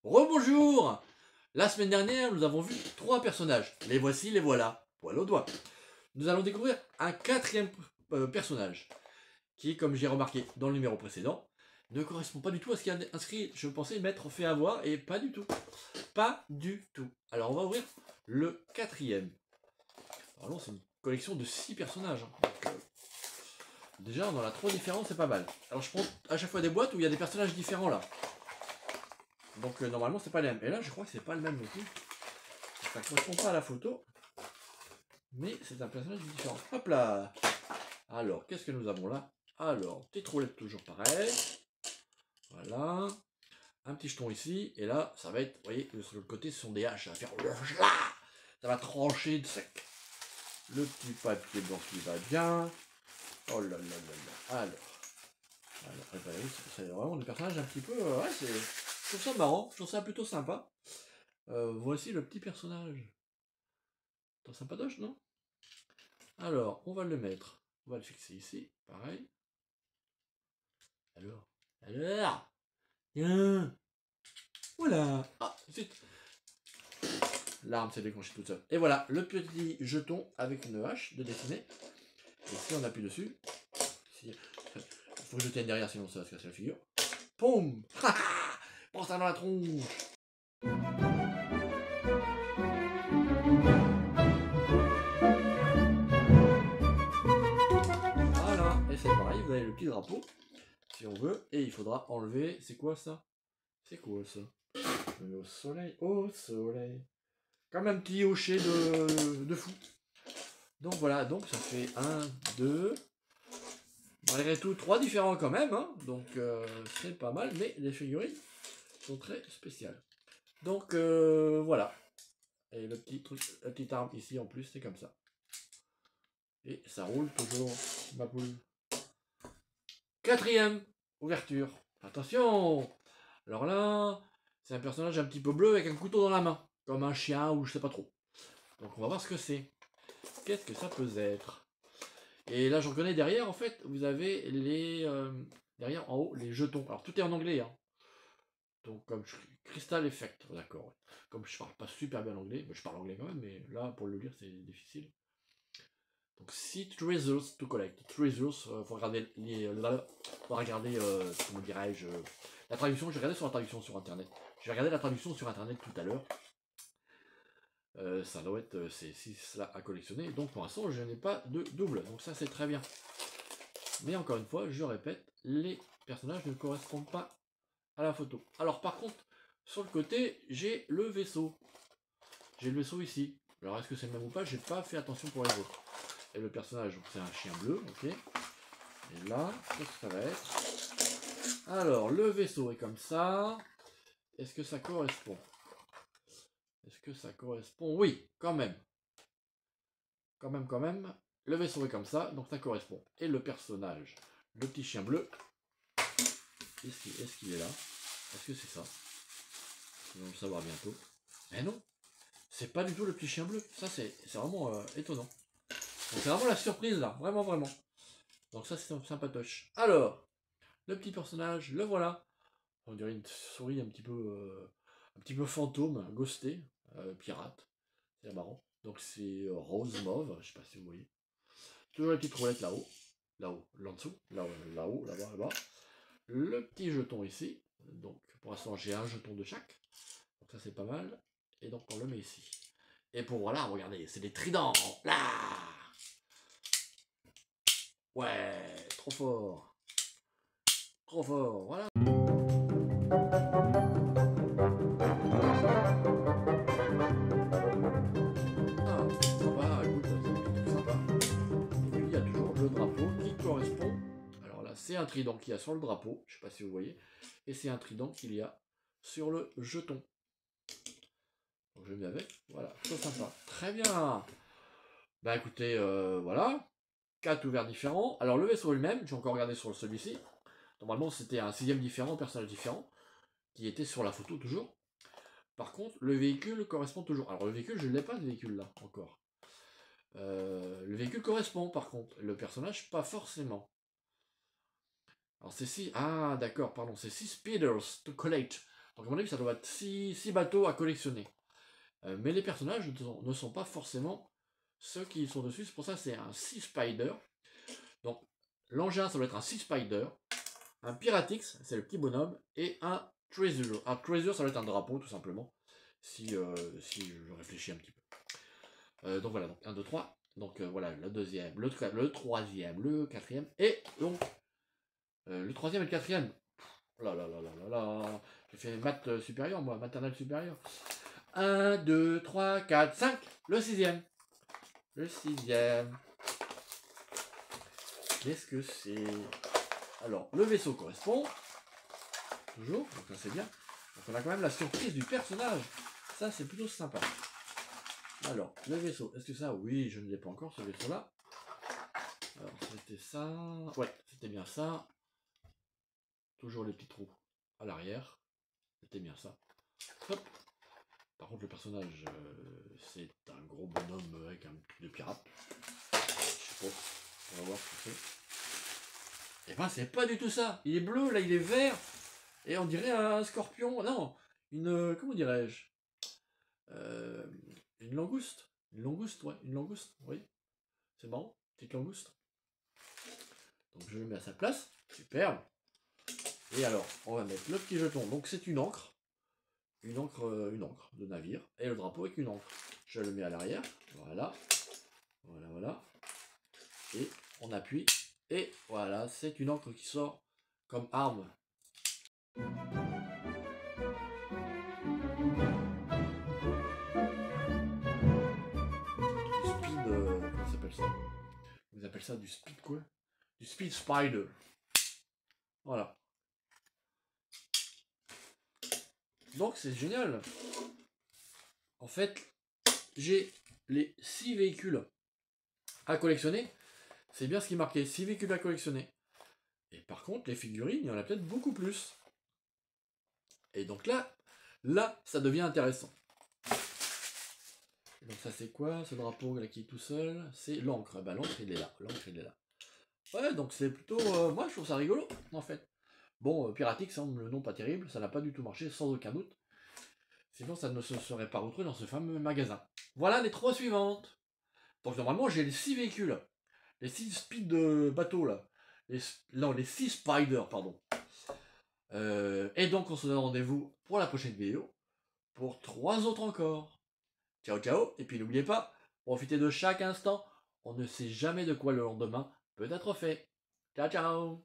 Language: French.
Rebonjour. La semaine dernière, nous avons vu 3 personnages. Les voici, les voilà. Poil au doigt. Nous allons découvrir un 4e personnage, qui, comme j'ai remarqué dans le numéro précédent, ne correspond pas du tout à ce qui est inscrit. Je pensais m'être fait avoir, et pas du tout. Pas du tout. Alors, on va ouvrir le 4e. Alors là, c'est une collection de 6 personnages. Donc, déjà, on en a 3 différents, c'est pas mal. Alors, je prends à chaque fois des boîtes où il y a des personnages différents, là. Donc normalement c'est pas les mêmes. Et là je crois que c'est pas le même non plus. Ça correspond pas à la photo. Mais c'est un personnage différent. Hop là. Alors, qu'est-ce que nous avons là? Alors, petite roulette toujours pareil. Voilà. Un petit jeton ici. Et là, ça va être, vous voyez, sur le côté ce sont des haches. Ça va faire... Ça va trancher de sec. Le petit papier blanc qui va bien. Oh là là là là. Alors c'est vraiment des personnages un petit peu... ouais, c'est... Je trouve ça marrant. Je trouve ça plutôt sympa. Voici le petit personnage. C'est sympatoche, non? Alors, on va le mettre. On va le fixer ici, pareil. Alors, tiens, voilà. Ah, zut. L'arme s'est déclenchée toute seule. Et voilà, le petit jeton avec une hache de dessiner. Et si on appuie dessus, il faut que je tienne derrière, sinon ça va se casser la figure. Poum. Prends ça dans la tronche. Voilà, et c'est pareil, vous avez le petit drapeau, si on veut, et il faudra enlever, c'est quoi ça? C'est quoi ça? Je mets au soleil, au soleil. Comme un petit hocher de fou. Donc voilà, donc ça fait 1, 2. Malgré tout, 3 différents quand même, hein. Donc c'est pas mal, mais les figurines sont très spéciales. Donc voilà. Et le petit truc, la petite arme ici en plus, c'est comme ça. Et ça roule toujours, ma poule. 4e ouverture. Attention. Alors là, c'est un personnage un petit peu bleu avec un couteau dans la main. Comme un chien ou je sais pas trop. Donc on va voir ce que c'est. Qu'est-ce que ça peut être? Et là, je reconnais derrière, en fait, vous avez les... derrière, en haut, les jetons. Alors, tout est en anglais, hein. Donc, comme Crystal Effect, d'accord. Comme je parle pas super bien anglais, je parle anglais quand même, mais là, pour le lire, c'est difficile. Donc, 6 treasures to collect. Treasures, faut regarder comment dirais-je, la traduction. J'ai regardé sur la traduction sur Internet. J'ai regardé la traduction sur Internet tout à l'heure. Ça doit être ces 6 là à collectionner. Donc, pour l'instant, je n'ai pas de double. Donc, ça, c'est très bien. Mais encore une fois, je répète, les personnages ne correspondent pas à la photo. Alors par contre, sur le côté, j'ai le vaisseau. J'ai le vaisseau ici. Alors est-ce que c'est le même ou pas? J'ai pas fait attention pour les autres. Et le personnage, c'est un chien bleu, ok. Et là, qu'est-ce que ça va être? Alors, le vaisseau est comme ça. Est-ce que ça correspond? Est-ce que ça correspond? Oui, quand même. Quand même. Le vaisseau est comme ça, donc ça correspond. Et le personnage, le petit chien bleu, est-ce qu'il est là? Est-ce que c'est ça? Nous allons le savoir bientôt. Mais non, c'est pas du tout le petit chien bleu. Ça, c'est vraiment étonnant. Donc c'est vraiment la surprise là, vraiment. Donc ça, c'est sympatoche. Alors, le petit personnage, le voilà. On dirait une souris un petit peu fantôme, ghosté, pirate. C'est marrant. Donc c'est rose mauve, je sais pas si vous voyez. Toujours la petite roulette là-haut. Là-haut, là-dessous, là-haut, là-bas, là-bas. Le petit jeton ici. Donc pour l'instant, j'ai un jeton de chaque. Donc ça, c'est pas mal. Et donc on le met ici. Et pour voilà, regardez, c'est des tridents. Là. Ouais, trop fort. Trop fort, voilà. Ah, sympa, écoute, c'est sympa. Et puis il y a toujours le drapeau qui correspond. Alors là, c'est un trident qu'il y a sur le drapeau, je sais pas si vous voyez. Et c'est un trident qu'il y a sur le jeton. Donc je le mets avec, voilà, plutôt sympa. Très bien. Bah écoutez, voilà. 4 ouverts différents. Alors le vaisseau est le même, j'ai encore regardé sur celui-ci. Normalement c'était un 6e différent, un personnage différent, qui était sur la photo toujours. Par contre, le véhicule correspond toujours. Alors le véhicule, je ne l'ai pas, ce véhicule là, encore. Le véhicule correspond par contre, le personnage pas forcément. Alors c'est 6... Ah d'accord, pardon, c'est 6 speeders to collect. Donc à mon avis, ça doit être 6 bateaux à collectionner. Mais les personnages ne sont pas forcément ceux qui sont dessus. C'est pour ça que c'est un Sea Spider. Donc l'engin, ça doit être un Sea Spider. Un Piratix, c'est le petit bonhomme. Et un Treasure. Un Treasure, ça doit être un drapeau, tout simplement. Si je réfléchis un petit peu. Donc voilà, donc 1, 2, 3. Donc voilà, le deuxième, le troisième, le quatrième. Et donc, le troisième et le quatrième. Là là là là là là. J'ai fait maths supérieure, moi, maternelle supérieure. 1, 2, 3, 4, 5. Le sixième. Le sixième. Qu'est-ce que c'est? Alors, le vaisseau correspond. Toujours, donc ça c'est bien. Donc on a quand même la surprise du personnage. Ça c'est plutôt sympa. Alors, le vaisseau, est-ce que ça? Oui, je ne l'ai pas encore ce vaisseau-là. Alors, c'était ça. Ouais, c'était bien ça. Toujours les petits trous à l'arrière. C'était bien ça. Hop. Par contre, le personnage, c'est un gros bonhomme avec un truc de pirate. Je sais pas. On va voir ce que c'est. Et ben, c'est pas du tout ça. Il est bleu, là, il est vert. Et on dirait un scorpion. Non, comment dirais-je? Une langouste. Une langouste, ouais. Une langouste, oui. C'est marrant. Petite langouste. Donc, je le mets à sa place. Superbe. Et alors, on va mettre le petit jeton. Donc, c'est une encre. Une encre de navire. Et le drapeau avec une encre. Je le mets à l'arrière. Voilà. Voilà, voilà. Et on appuie. Et voilà, c'est une encre qui sort comme arme. Du speed. Comment ça s'appelle ça? Vous appelez ça du speed quoi? Du speed spider. Voilà. Donc c'est génial. En fait, j'ai les 6 véhicules à collectionner. C'est bien ce qui marquait, 6 véhicules à collectionner. Et par contre, les figurines, il y en a peut-être beaucoup plus. Et donc là, ça devient intéressant. Donc ça c'est quoi ce drapeau là qui est tout seul? C'est l'encre. Bah l'encre il est là. L'encre il est là. Ouais, donc c'est plutôt... moi je trouve ça rigolo en fait. Bon, Piratix, hein, le nom pas terrible, ça n'a pas du tout marché, sans aucun doute. Sinon ça ne se serait pas retrouvé dans ce fameux magasin. Voilà les 3 suivantes. Donc normalement j'ai les 6 véhicules. Les 6 speed de bateaux là. Les 6 spiders, pardon. Et donc on se donne rendez-vous pour la prochaine vidéo. Pour 3 autres encore. Ciao ciao. Et puis n'oubliez pas, profitez de chaque instant. On ne sait jamais de quoi le lendemain peut être fait. Ciao ciao.